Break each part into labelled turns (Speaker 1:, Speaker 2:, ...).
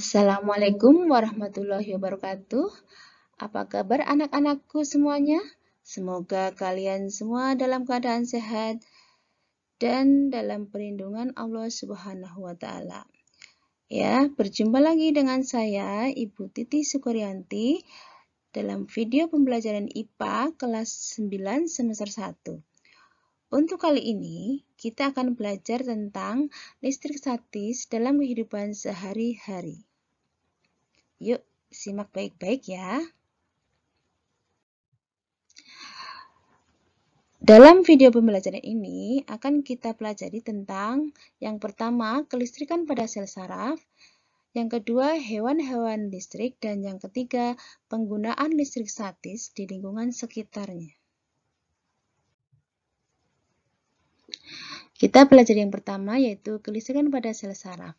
Speaker 1: Assalamualaikum warahmatullahi wabarakatuh. Apa kabar anak-anakku semuanya? Semoga kalian semua dalam keadaan sehat dan dalam perlindungan Allah Subhanahu wa taala. Ya, berjumpa lagi dengan saya Ibu Titi Sukuryanti dalam video pembelajaran IPA kelas 9 semester 1. Untuk kali ini, kita akan belajar tentang listrik statis dalam kehidupan sehari-hari. Yuk, simak baik-baik ya. Dalam video pembelajaran ini akan kita pelajari tentang yang pertama, kelistrikan pada sel saraf, yang kedua, hewan-hewan listrik, dan yang ketiga, penggunaan listrik statis di lingkungan sekitarnya. Kita pelajari yang pertama yaitu kelistrikan pada sel saraf.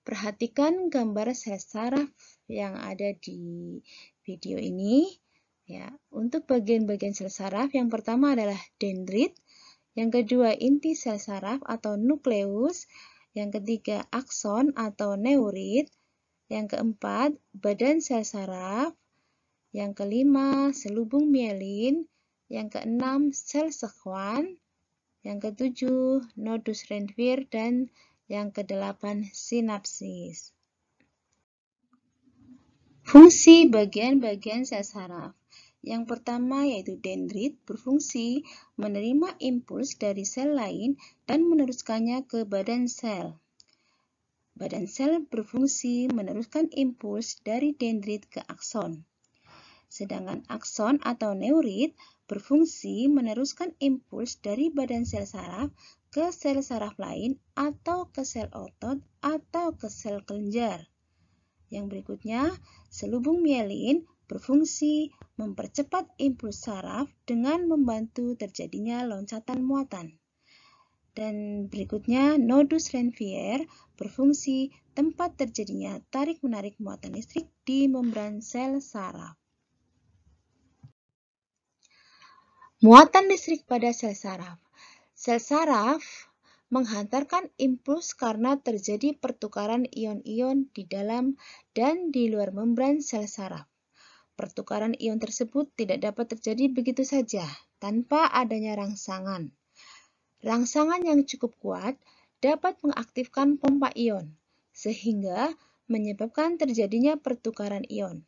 Speaker 1: Perhatikan gambar sel saraf yang ada di video ini. Ya, untuk bagian-bagian sel saraf, yang pertama adalah dendrit, yang kedua inti sel saraf atau nukleus, yang ketiga akson atau neurit, yang keempat badan sel saraf, yang kelima selubung mielin, yang keenam sel sekwan, yang ketujuh nodus Ranvier, dan yang kedelapan sinapsis. Fungsi bagian-bagian sel saraf. Yang pertama yaitu dendrit berfungsi menerima impuls dari sel lain dan meneruskannya ke badan sel. Badan sel berfungsi meneruskan impuls dari dendrit ke akson. Sedangkan akson atau neurit berfungsi meneruskan impuls dari badan sel saraf ke sel saraf lain atau ke sel otot atau ke sel kelenjar. Yang berikutnya, selubung mielin berfungsi mempercepat impuls saraf dengan membantu terjadinya loncatan muatan. Dan berikutnya, nodus Ranvier berfungsi tempat terjadinya tarik-menarik muatan listrik di membran sel saraf. Muatan listrik pada sel saraf. Sel saraf menghantarkan impuls karena terjadi pertukaran ion-ion di dalam dan di luar membran sel saraf. Pertukaran ion tersebut tidak dapat terjadi begitu saja tanpa adanya rangsangan. Rangsangan yang cukup kuat dapat mengaktifkan pompa ion, sehingga menyebabkan terjadinya pertukaran ion.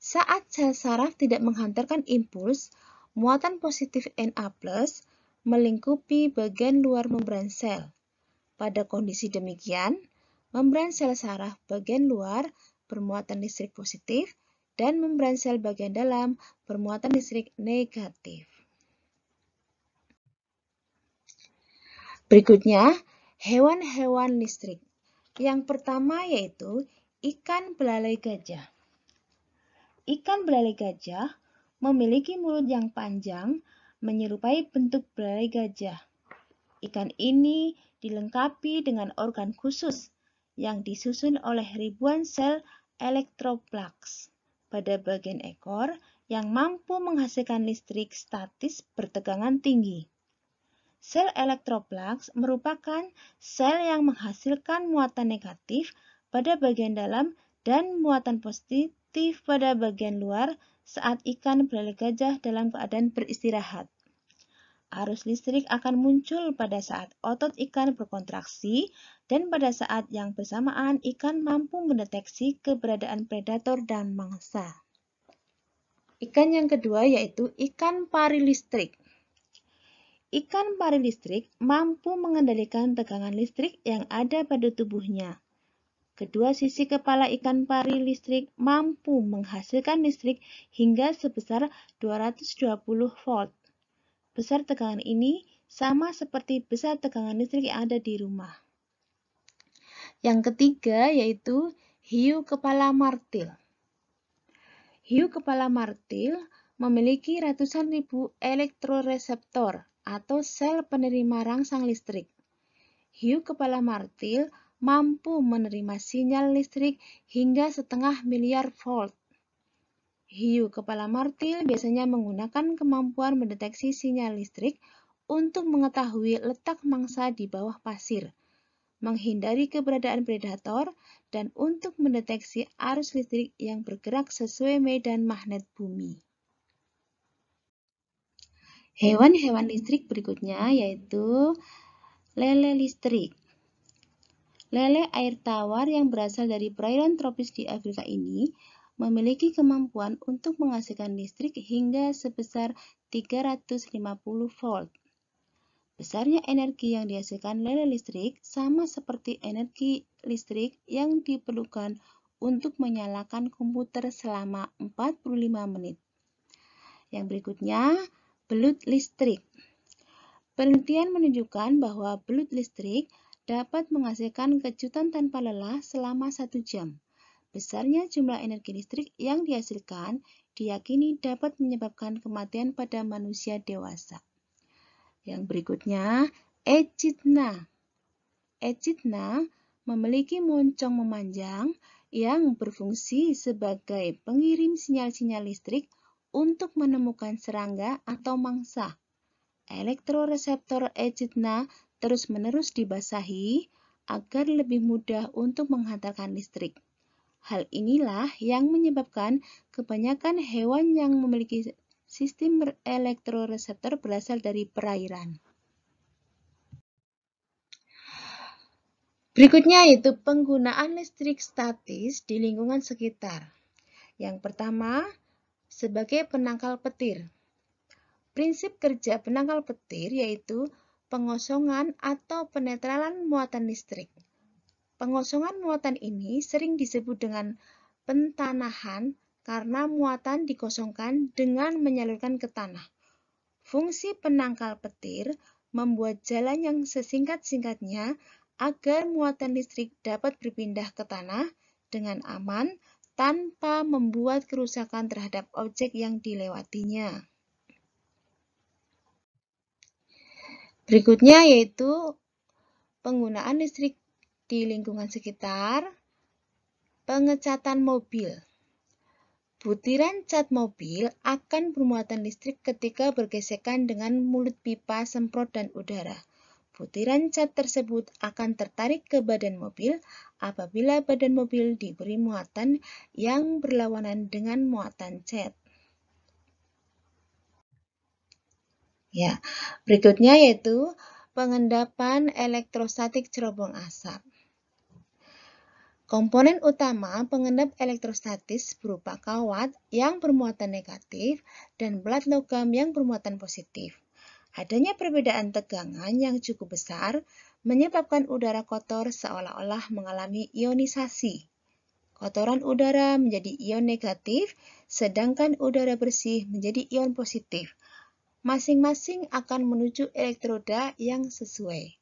Speaker 1: Saat sel saraf tidak menghantarkan impuls, muatan positif Na+ melingkupi bagian luar membran sel. Pada kondisi demikian, membran sel saraf bagian luar bermuatan listrik positif dan membran sel bagian dalam bermuatan listrik negatif. Berikutnya, hewan-hewan listrik. Yang pertama yaitu ikan belalai gajah. Ikan belalai gajah memiliki mulut yang panjang menyerupai bentuk belalai gajah. Ikan ini dilengkapi dengan organ khusus yang disusun oleh ribuan sel elektroplaks pada bagian ekor yang mampu menghasilkan listrik statis bertegangan tinggi. Sel elektroplaks merupakan sel yang menghasilkan muatan negatif pada bagian dalam dan muatan positif pada bagian luar saat ikan belalai gajah dalam keadaan beristirahat. Arus listrik akan muncul pada saat otot ikan berkontraksi dan pada saat yang bersamaan ikan mampu mendeteksi keberadaan predator dan mangsa. Ikan yang kedua yaitu ikan pari listrik. Ikan pari listrik mampu mengendalikan tegangan listrik yang ada pada tubuhnya. Kedua sisi kepala ikan pari listrik mampu menghasilkan listrik hingga sebesar 220 volt. Besar tegangan ini sama seperti besar tegangan listrik yang ada di rumah. Yang ketiga yaitu hiu kepala martil. Hiu kepala martil memiliki ratusan ribu elektroreseptor atau sel penerima rangsang listrik. Hiu kepala martil mampu menerima sinyal listrik hingga 0,5 miliar volt. Hiu kepala martil biasanya menggunakan kemampuan mendeteksi sinyal listrik untuk mengetahui letak mangsa di bawah pasir. menghindari keberadaan predator, dan untuk mendeteksi arus listrik yang bergerak sesuai medan magnet bumi. Hewan-hewan listrik berikutnya yaitu lele listrik. Lele air tawar yang berasal dari perairan tropis di Afrika ini memiliki kemampuan untuk menghasilkan listrik hingga sebesar 350 volt. Besarnya energi yang dihasilkan lele listrik sama seperti energi listrik yang diperlukan untuk menyalakan komputer selama 45 menit. Yang berikutnya, belut listrik. Penelitian menunjukkan bahwa belut listrik dapat menghasilkan kejutan tanpa lelah selama 1 jam. Besarnya jumlah energi listrik yang dihasilkan diyakini dapat menyebabkan kematian pada manusia dewasa. Yang berikutnya, echidna. Echidna memiliki moncong memanjang yang berfungsi sebagai pengirim sinyal-sinyal listrik untuk menemukan serangga atau mangsa. Elektroreseptor echidna terus-menerus dibasahi agar lebih mudah untuk menghantarkan listrik. Hal inilah yang menyebabkan kebanyakan hewan yang memiliki sistem elektroreseptor berasal dari perairan. Berikutnya yaitu penggunaan listrik statis di lingkungan sekitar. Yang pertama, sebagai penangkal petir. Prinsip kerja penangkal petir yaitu pengosongan atau penetralan muatan listrik. Pengosongan muatan ini sering disebut dengan pentanahan karena muatan dikosongkan dengan menyalurkan ke tanah. Fungsi penangkal petir membuat jalan yang sesingkat-singkatnya agar muatan listrik dapat berpindah ke tanah dengan aman tanpa membuat kerusakan terhadap objek yang dilewatinya. Berikutnya yaitu penggunaan listrik di lingkungan sekitar, pengecatan mobil. Butiran cat mobil akan bermuatan listrik ketika bergesekan dengan mulut pipa semprot dan udara. Butiran cat tersebut akan tertarik ke badan mobil apabila badan mobil diberi muatan yang berlawanan dengan muatan cat. Ya, berikutnya yaitu pengendapan elektrostatik cerobong asap. Komponen utama pengendap elektrostatis berupa kawat yang bermuatan negatif dan belat logam yang bermuatan positif. Adanya perbedaan tegangan yang cukup besar menyebabkan udara kotor seolah-olah mengalami ionisasi. Kotoran udara menjadi ion negatif, sedangkan udara bersih menjadi ion positif. Masing-masing akan menuju elektroda yang sesuai.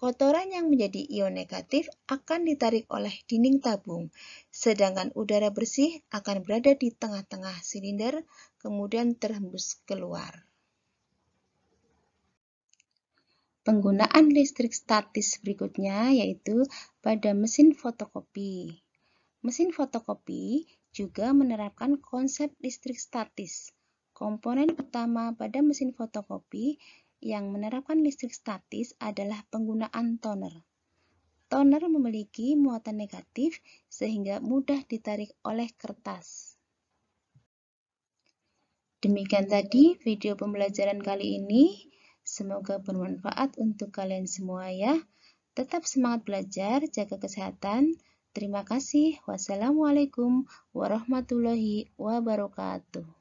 Speaker 1: Kotoran yang menjadi ion negatif akan ditarik oleh dinding tabung, sedangkan udara bersih akan berada di tengah-tengah silinder, kemudian terhembus keluar. Penggunaan listrik statis berikutnya yaitu pada mesin fotokopi. Mesin fotokopi juga menerapkan konsep listrik statis. Komponen utama pada mesin fotokopi yang menerapkan listrik statis adalah penggunaan toner. Toner memiliki muatan negatif sehingga mudah ditarik oleh kertas. Demikian tadi video pembelajaran kali ini. Semoga bermanfaat untuk kalian semua ya. Tetap semangat belajar, jaga kesehatan. Terima kasih. Wassalamualaikum warahmatullahi wabarakatuh.